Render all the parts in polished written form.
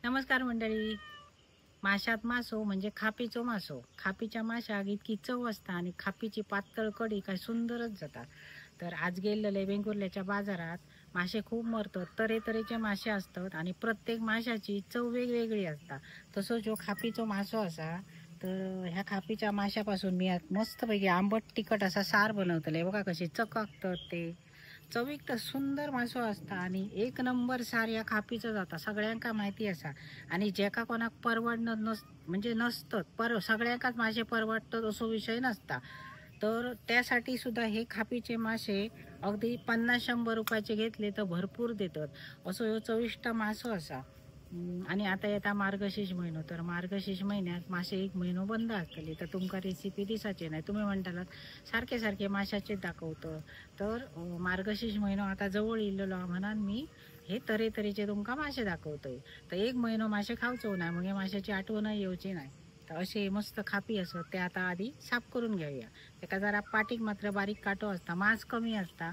नमस्कार मंडळी. माशात मासो म्हणजे खापीचो मासो. खापीच्या माशाक इतकी चव असता आणि खापीची पातळ कढी काय सुंदरच जाता. तर आज गेलेले वेंगुर्ल्याच्या बाजारात मासे खूप मरतात. तऱ्हेतऱ्हेचे मासे असतात आणि प्रत्येक माशाची चव वेगवेगळी असता. तसो जो खापीचो मासो असा, तर ह्या खापीच्या माशापासून मी आज मस्तपैकी आंबट तिखट असा सार बनवतले. बघा कशी चकाकतात ते. चवीक तर सुंदर मासो असता आणि एक नंबर सार या खापीचं जाता, सगळ्यांका माहिती असा. आणि जेका कोणाक परवडणं म्हणजे नसतं, सगळ्यांकाच मासे परवडतात असो विषय नसता. तर त्यासाठी सुद्धा हे खापीचे मासे अगदी 50-100 रुपयाचे घेतले तर भरपूर देतात असो ह्यो चविष्ट मासो असा. आणि आता येता मार्गशीर्ष महिनो, तर मार्गशीर्ष महिन्यात मासे एक महिनो बंद असतले. तर तुमका रेसिपी दिसाचे नाही, तुम्ही म्हणतालात सारखे सारखे माशाचे दाखवतं. तर मार्गशीर्ष महिनो आता जवळ इल्लो म्हणून मी हे तऱ्हेतऱ्हेचे तुमका मासे दाखवतोय. तर एक महिनो मासे खावचो नाही मग माशाची आठवण येऊची नाही. तर असे मस्त खापी असत ते आता आधी साफ करून घेऊया. एका जरा पाटीक मात्र बारीक काटो असता, मांस कमी असता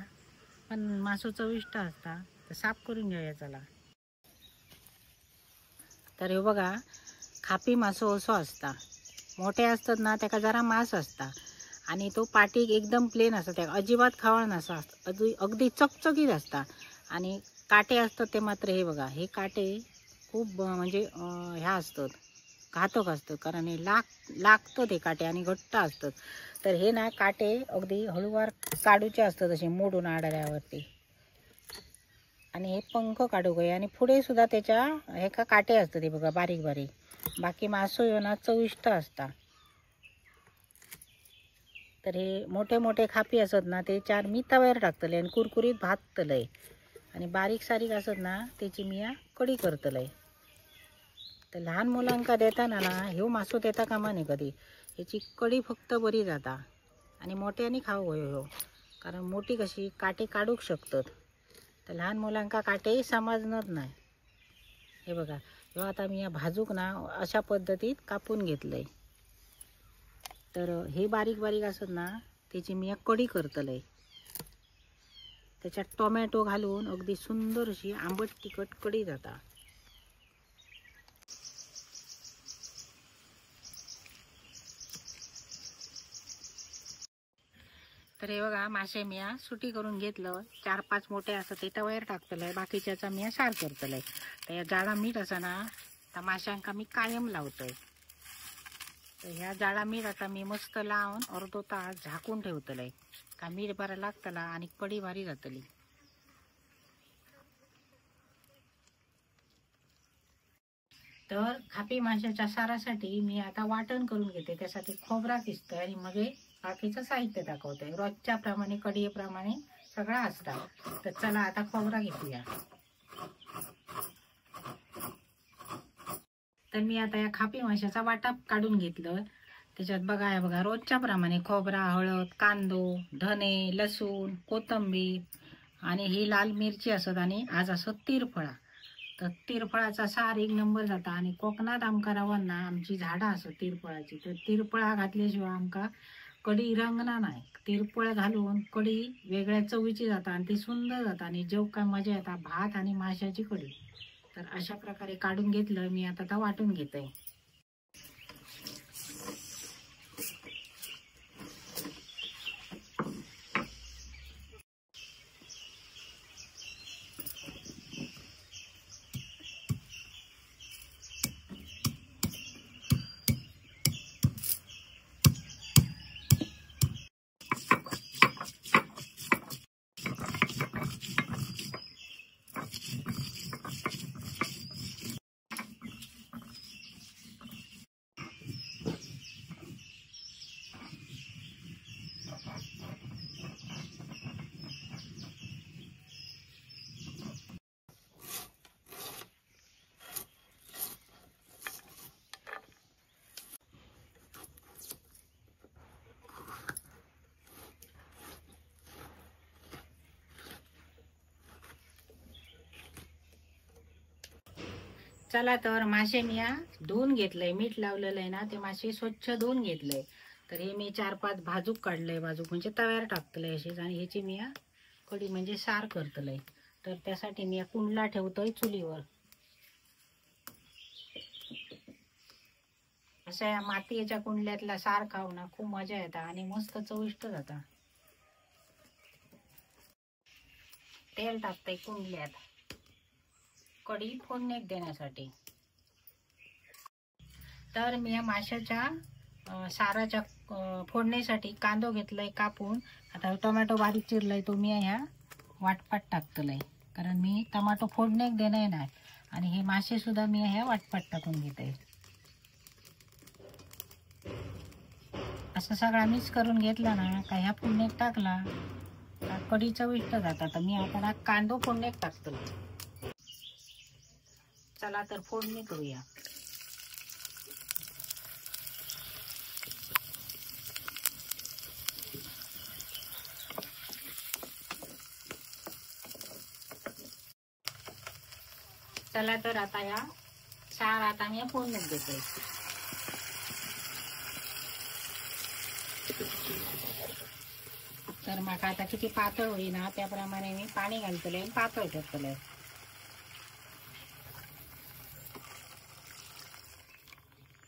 पण मासो चविष्ट असता. तर साफ करून घेऊया चला. तर हे बघा, खापी मासो असो असता. मोठे असतात ना त्याका जरा मांस असता आणि तो पाटीक एकदम प्लेन असता, त्या अजिबात खावळ नसा, अगदी चकचकीत असता. आणि काटे असतात ते मात्र हे बघा, हे काटे खूप म्हणजे ह्या असतात, घातक असतं, कारण हे लागतं ते काटे आणि घट्ट असतात. तर हे ना काटे अगदी हळूवार काढूचे असतात असे मोडून आडल्यावरती. आणि हे पंख काढू गये आणि पुढे सुद्धा त्याच्या हे का काटे असतात ते बघा बारीक बारीक. बाकी मासो ह्यो ना चविष्ट असता. तर हे मोठे मोठे खापी असत ना ते चार मी तव्यावर टाकतले आणि कुरकुरीत भाजतलंय. आणि बारीक सारीक असत ना त्याची मी या कढी करतलंय. तर लहान मुलांका देताना ना ह्यो मासो देता कामा नाही कधी. ह्याची कढी फक्त बरी जाता आणि मोठ्याने खाऊ ह्यो, कारण मोठी कशी काटे काढूक शकतात. तर लहान मुलांका काटे समजणार नाही. हे बघा, ह्यो आता मी या भाजूक ना अशा पद्धतीत कापून घेतलंय. तर हे बारीक बारीक असत ना त्याची मी कढी करतलंय. त्याच्यात टोमॅटो घालून अगदी सुंदर अशी आंबट तिखट कढी जाता. तर हे बघा, मासे मी सुटी करून घेतलं. 4-5 मोठे असं ते तव्यावर टाकतलंय, बाकीच्याचा मी सार करतलंय. तर या जाळा मीठ असं ना त्या माशांका मी कायम लावतोय. तर ह्या जाळा मीठ आता मी मस्त लावून अर्धो तास झाकून ठेवतलंय, का मीठ बरा लागतला आणि कढी भारी जातली. तर खापी माशाच्या सारासाठी मी आता वाटण करून घेते. त्यासाठी खोबरा किसतोय आणि मग बाकीचं साहित्य दाखवतोय. रोजच्या प्रमाणे कढीप्रमाणे सगळं असतं. तर चला आता खोबरा घेऊया. तर मी आता या खापी माशाचा वाटा काढून घेतलं. त्याच्यात बघा, हे बघा, रोजच्या प्रमाणे खोबरा, हळद, कांदो, धने, लसूण, कोथिंबीर आणि ही लाल मिरची असत आणि आज असत तिरफळा. तर तिरफळाचा सार एक नंबर जाता. आणि कोकणात आमका रवांना आमची झाडं असत तिरफळाची, तर तिरफळा घातल्याशिवाय आमका कढी रंगना नाही. तिरफळ घालून कढी वेगळ्या चवीची जाता आणि ती सुंदर जाता आणि जेव काय मजा येता भात आणि माशाची कढी. तर अशा प्रकारे काढून घेतलं मी. आता वाटून घेते. चला, तर मासे मी धुवून घेतलंय. मीठ लावलेलं आहे ना, ते मासे स्वच्छ धुवून घेतलंय. तर हे मी 4-5 भाजूक काढलंय. बाजूक म्हणजे तव्यावर टाकतलंय अशीच. आणि ह्याची मी कढी म्हणजे सार करतलंय. तर त्यासाठी मी कुंडला ठेवतोय चुलीवर. अशा या मातीच्या कुंडल्यातला सार खाऊ ना खूप मजा येता आणि मस्त चविष्ट जाता. तेल टाकते कुंडल्यात कढी फोडणीत देण्यासाठी. तर मी या माशाच्या साराच्या फोडणीसाठी कांदो घेतलाय कापून. आता टोमॅटो बारीक चिरलाय तो मी ह्या वाटपात टाकतलंय, कारण मी टोमॅटो फोडणीत देणे नाही. आणि हे मासे सुद्धा मी ह्या वाटपात टाकून घेते. असं सगळा मिक्स करून घेतला ना का ह्या फोडणीत टाकला कढी चविष्ट जातात. तर मी आता कांदो फोडणीत टाकतो. चला तर फोडणी करूया. चला तर आता या सार आता मी फोडणीत देते. तर मग आता किती पातळ होईना त्याप्रमाणे मी पाणी घालतले आणि पातळ करतले.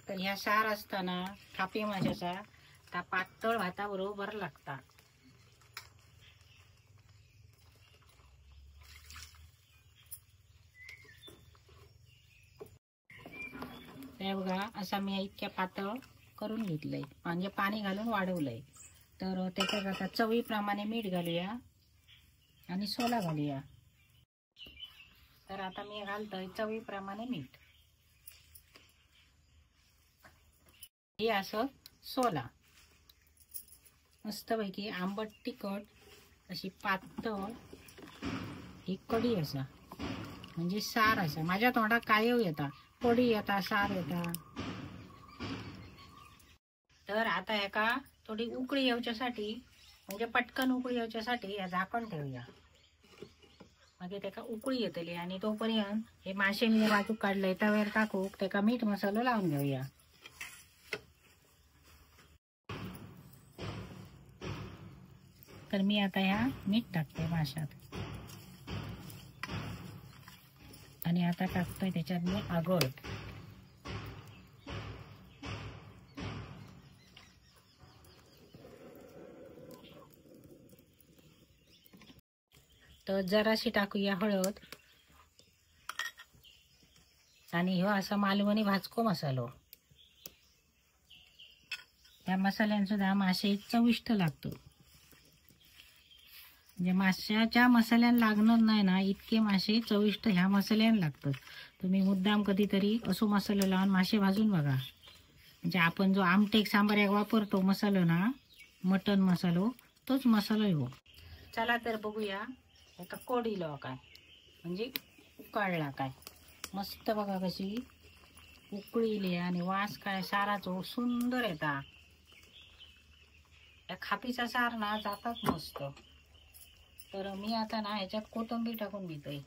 तर ह्या सार असताना खापी माशाचा त्या पातळ भाताबरोबर लागता. ते बघा असा मी इतक्या पातळ करून घेतलंय, म्हणजे पाणी घालून वाढवलंय. तर त्याच्यात आता चवीप्रमाणे मीठ घालूया आणि सोला घालूया. तर आता मी घालतोय चवीप्रमाणे मीठ. हे असं सोला मस्तपैकी आंबट तिखट अशी पातळ ही कढी असा, म्हणजे सार असा. माझ्या तोंडात कायव येता, कढी येता, सार येता. तर आता ह्याका थोडी उकळी येवच्यासाठी, म्हणजे पटकन उकळी येवच्यासाठी या झाकण ठेवूया. मग त्याका उकळी येतली आणि तोपर्यंत हे मासे मी बाजूक काढले तव्यावर टाकूक त्याका मीठ मसालो लावून घेऊया. तर मी आता ह्या मीठ टाकते माशात आणि आता टाकतोय त्याच्यात मी आगळ. तर जराशी टाकूया हळद आणि ह्यो असा मालवणी भाजको मसालो. या मसाल्यान सुद्धा मासे चविष्ट लागतो. म्हणजे माशाच्या मसाल्यान लागणार नाही ना इतके मासे चविष्ट ह्या मसाल्यान लागतात. तुम्ही मुद्दाम कधीतरी असो मसाला लावून मासे भाजून बघा. म्हणजे आपण जो आमटेक सांबाऱ्याक वापरतो मसालो ना, मटन मसालो, तोच मसालो हो. चला तर बघूया आता कोडिलो काय, म्हणजे उकळला काय. मस्त बघा कशी उकळीली आणि वास काय साराचो सुंदर येता. या खापीचा सार ना जातात मस्त. तर मी आता ना ह्याच्यात कोथिंबीर टाकून घेतोय.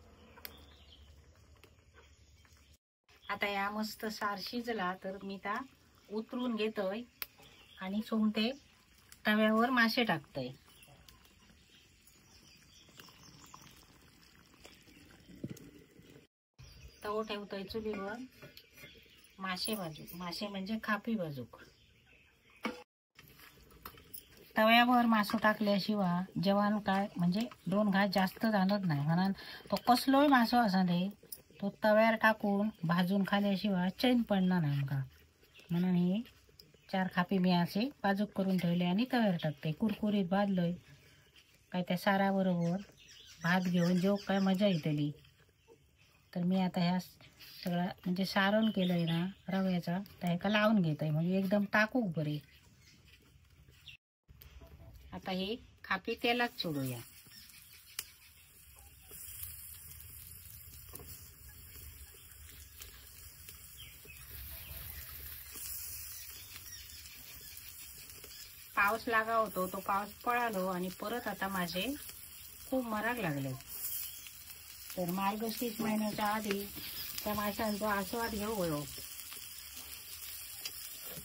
आता या मस्त सार शिजला तर मी त्या उतरून घेतोय आणि सोमते तव्यावर मासे टाकतोय. तवो ठेवतोय चुलीवर. मासे भाजूक, मासे म्हणजे खापी भाजूक. तव्यावर मासो टाकल्याशिवाय जेवण काय म्हणजे 2 घास जास्त जाणत नाही. म्हणून तो कसलोय मासो असा दे तो तव्यावर टाकून भाजून खाल्याशिवाय चैन पडणार नाही आमका. म्हणून ही 4 खापी मी असे बाजूक करून ठेवले आणि तव्यावर टाकते. कुरकुरीत भाजलोय काय त्या साराबरोबर भात घेऊन जेव काय मजा येतली. तर मी आता ह्या सगळा म्हणजे सारण केलंय ना रव्याचा, त्या ह्याका लावून घेतोय म्हणजे एकदम टाकूक बरी. आता हे खापी तेलात सोडूया. पाऊस लागा होतो तो पाऊस पळालो आणि परत आता माझे खूप मराक लागले. तर मार्गशीर्ष महिन्याच्या आधी त्या माशांचा आस्वाद घेऊ गयो.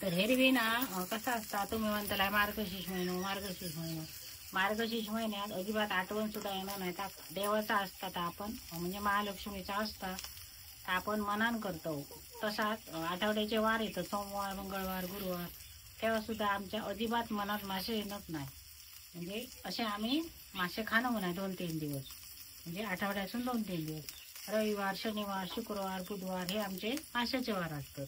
तर हेरवी ना कसा असता तुम्ही म्हणताला मार्गशीर्ष महिनो मार्गशीर्ष महिनो. मार्गशीर्ष महिन्यात अजिबात आठवण सुद्धा येणार नाही. देवाचा असता आपण म्हणजे महालक्ष्मीचा असता. आपण मनान करतो. तसाच आठवड्याचे वार येतं, सोमवार, मंगळवार, गुरुवार, तेव्हा सुद्धा आमच्या अजिबात मनात मासे येत नाही. म्हणजे असे आम्ही मासे खाणं म्हणा 2-3 दिवस, म्हणजे आठवड्यातून 2-3 दिवस. रविवार, शनिवार, शुक्रवार, बुधवार हे आमचे माशाचे वार असतात.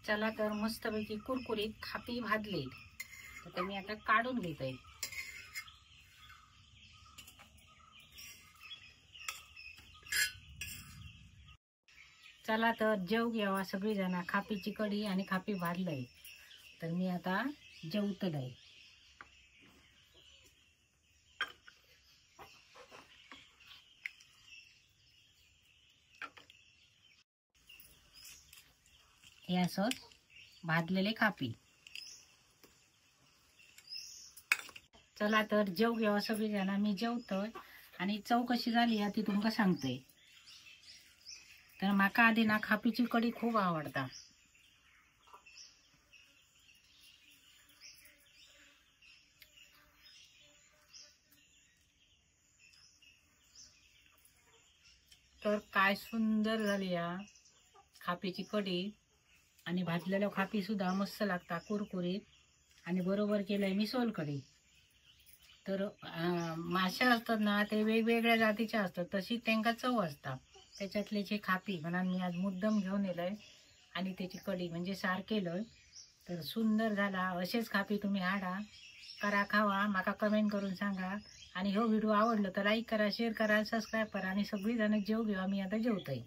चला तर मस्तपैकी कुरकुरीत खापी भाजले, तर मी आता काढून घेते. चला तर जेव घ्यावा सगळीजण. खापीची कढी आणि खापी भाजलंय, तर मी आता जेवतलंय. हे असं भाजलेले खापी. चला तर जेव घ्यावा सगळीजण. मी जेवतोय आणि चव कशी झाली आहे ती तुमका सांगते. तर माका आधी ना खापीची कढी खूप आवडता. तर काय सुंदर झाली या खापीची कढी, आणि भाजलेलं खापी सुद्धा मस्त लागता कुरकुरीत, आणि बरोबर केलंय मी सोलकढी. तर मासे असतात ना ते वेगवेगळ्या जातीचे असतात, तशी त्यांना चव असतात. त्याच्यातले जे खापी म्हणा मी आज मुद्दम घेऊन येलोय, आणि त्याची कढी म्हणजे सार केलं. तर सुंदर झाला. असेच खापी तुम्ही हाडा, करा, खावा, माका कमेंट करून सांगा. आणि हो व्हिडिओ आवडलं तर लाईक करा, शेअर करा, सबस्क्राईब करा, आणि सगळीजण जेव घेऊ. मी आता जेवतोय.